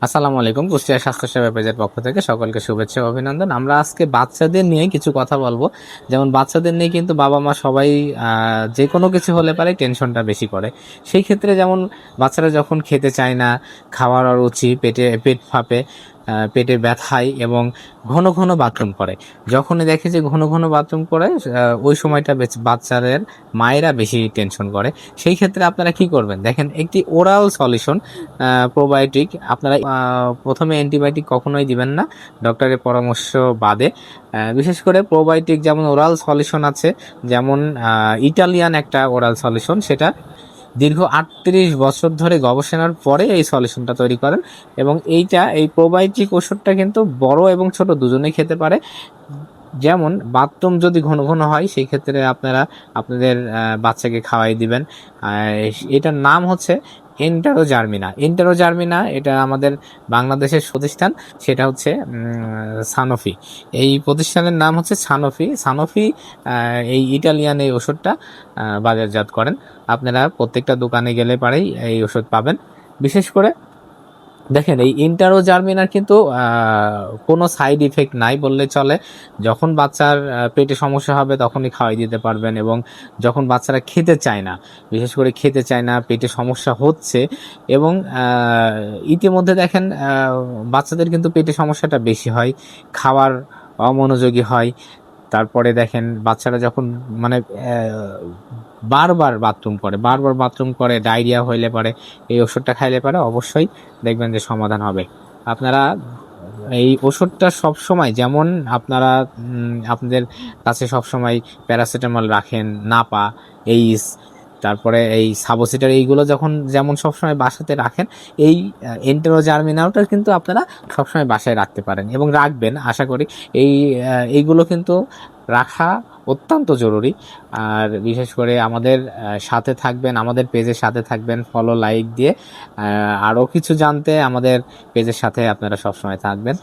আসসালামু আলাইকুম। কুষ্টিয়া স্বাস্থ্যসেবা পেজের পক্ষ থেকে সকলকে শুভেচ্ছা ও অভিনন্দন। আমরা আজকে বাচ্চাদের নিয়ে কিছু কথা বলবো। যেমন বাচ্চাদের নিয়ে কিন্তু বাবা মা সবাই যে কোনো কিছু হলে পারে টেনশনটা বেশি করে। সেই ক্ষেত্রে যেমন বাচ্চারা যখন খেতে চায় না, খাওয়ার অরুচি, পেট ফাঁপে, পেটে ব্যথায় এবং ঘন ঘন বাথরুম করে। যখনই দেখে যে ঘন ঘন বাথরুম করে, ওই সময়টা বাচ্চাদের মায়েরা বেশি টেনশন করে। সেই ক্ষেত্রে আপনারা কি করবেন? দেখেন, একটি ওরাল সলিউশন প্রোবায়োটিক আপনারা প্রথমে অ্যান্টিবায়োটিক কখনোই দিবেন না ডক্টরের পরামর্শ বাদে। বিশেষ করে প্রোবায়োটিক যেমন ওরাল সলিউশন আছে, যেমন ইটালিয়ান একটা ওরাল সলিউশন, সেটা দীর্ঘ 38 বছর ধরে গবেষণার পরে এই সলিউশনটা তৈরি করেন। এবং এই প্রোবায়োটিক ওষুধটা কিন্তু বড় এবং ছোট দুজনেই খেতে পারে। যেমন বাথরুম যদি ঘন ঘন হয়, সেই ক্ষেত্রে আপনারা আপনাদের বাচ্চাকে খাওয়াই দিবেন। এটার নাম হচ্ছে এন্টারোজার্মিনা। এটা আমাদের বাংলাদেশের প্রতিষ্ঠান, সেটা হচ্ছে সানোফি। এই প্রতিষ্ঠানের নাম হচ্ছে সানোফি। এই ইটালিয়ান এই ওষুধটা বাজারজাত করেন। আপনারা প্রত্যেকটা দোকানে গেলে পারেই এই ওষুধ পাবেন। বিশেষ করে দেখেন, এই ইন্টারোজার্মিনার কিন্তু কোনো সাইড ইফেক্ট নাই বললে চলে। যখন বাচ্চার পেটে সমস্যা হবে তখনই খাওয়াই দিতে পারবেন, এবং যখন বাচ্চারা খেতে চায় না, বিশেষ করে খেতে চায় না, পেটে সমস্যা হচ্ছে, এবং ইতিমধ্যে দেখেন বাচ্চাদের কিন্তু পেটে সমস্যাটা বেশি হয়, খাওয়ার অমনোযোগী হয়। তারপরে দেখেন বাচ্চারা যখন মানে বারবার বাথরুম করে ডায়রিয়া হইলে পারে এই ওষুধটা খাইলে পারে অবশ্যই দেখবেন যে সমাধান হবে। আপনারা এই ওষুধটা সব সময়, যেমন আপনারা আপনাদের কাছে সব সময় প্যারাসিটামল রাখেন, নাপা, এইস, তারপরে এই সাবোসিটার, এইগুলো যখন যেমন সবসময় বাসাতে রাখেন, এই এন্টেরোজার্মিনালটা কিন্তু আপনারা সবসময় বাসায় রাখতে পারেন এবং রাখবেন আশা করি। এইগুলো কিন্তু রাখা অত্যন্ত জরুরি। আর বিশেষ করে আমাদের সাথে থাকবেন, আমাদের পেজের সাথে থাকবেন, ফলো লাইক দিয়ে। আরও কিছু জানতে আমাদের পেজের সাথে আপনারা সবসময় থাকবেন।